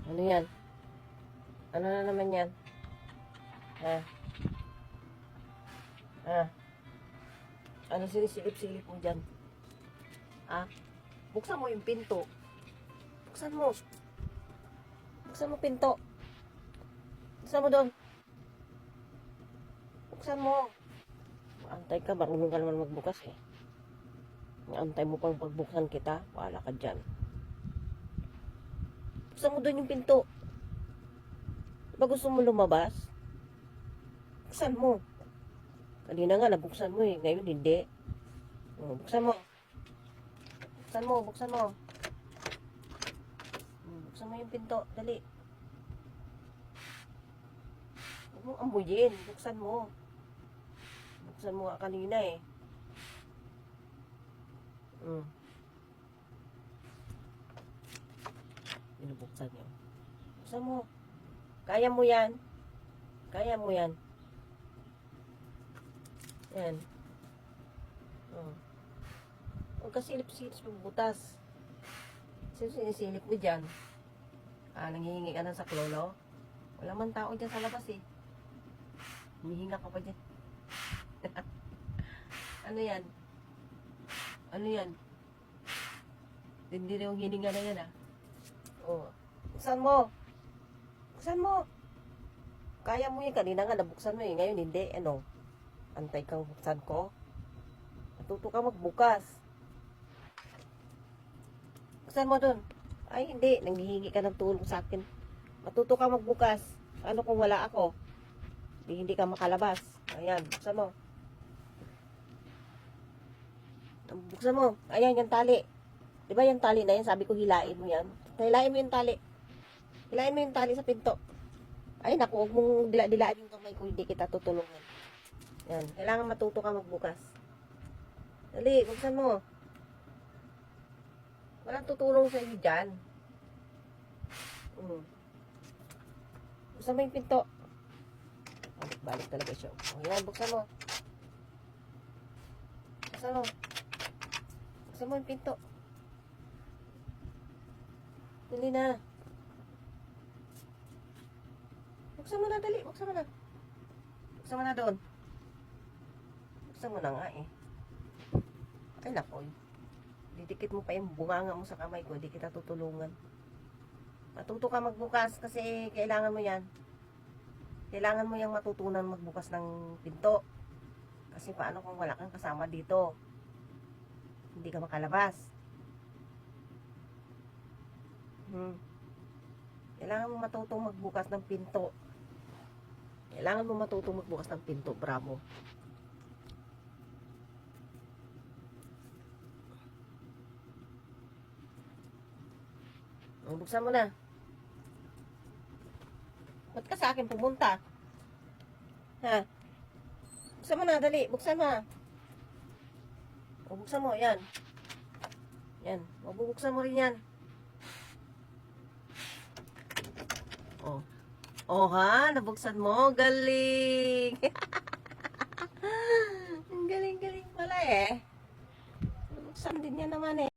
Ano yan? Ano na naman yan? Ha? Ha? Ano sinisilip-silip mo dyan? Ha? Buksan mo yung pinto. Buksan mo. Buksan mo pinto. Buksan mo doon. Buksan mo. Antay ka, marunong ka naman magbukas eh. Antay mo pang pagbuksan kita. Wala ka dyan. Buksan mo doon yung pinto. Diba gusto mo lumabas? Buksan mo. Kanina nga nabuksan mo eh. Ngayon hindi. Buksan mo. Buksan mo. Buksan mo. Buksan mo yung pinto. Dali. Huwag mong ambuyin. Buksan mo. Buksan mo nga kanina eh. Binubuksan niyo. Buksan mo. Kaya mo yan. Kaya mo yan. Yan. Huwag ka silip-silip yung butas. Sino sinisilip mo dyan? Nanghihingi ka ng saklolo? Wala man tao dyan sa labas eh. Humihinga ka pa dyan. Ano yan? Ano yan? Hindi na yung hininga na yan ah. Buksan mo. Buksan mo. Kaya mo yun. Kanina nga nabuksan mo eh. Ngayon hindi. Ano? Antay kang buksan ko. Matuto ka magbukas. Buksan mo dun. Ay hindi. Nanghihingi ka ng tulong sa akin. Matuto ka magbukas. Ano kung wala ako? Hindi ka makalabas. Ayan. Buksan mo. Buksan mo. Ayan yung tali. Diba yung tali na yan? Sabi ko hilain mo yan. Hilain mo yung tali. Hilain mo yung tali sa pinto. Ay naku, huwag mong dilaan yung kamay ko. Hindi kita tutulungan. Yan. Kailangan matuto ka magbukas. Dali, buksan mo. Walang tutulong sa iyo dyan. Buksan mo yung pinto. Balik talaga siya. Yan, buksan mo. Buksan mo. Buksan mo yung pinto. Dali na. Buksan mo na, dali. Buksan mo na. Buksan mo na doon. Buksan mo na nga eh. Ay nakoy. Didikit mo pa yung bunganga mo sa kamay ko. Hindi kita tutulungan. Matuto ka magbukas kasi kailangan mo yan. Kailangan mo yung matutunan magbukas ng pinto. Kasi paano kung wala kang kasama dito? Hindi ka makalabas. Kailangan mo matutong magbukas ng pinto. Kailangan mo matutong magbukas ng pinto. Bravo. Buksan mo na. Ba't ka sa akin pumunta? Ha? Buksan mo na, dali. Buksan mo. Buksan mo, yan. Yan. Mabubuksan mo rin yan. Ha? Nabuksan mo? Galing! Ang galing-galing pala eh. Nabuksan din yan naman eh.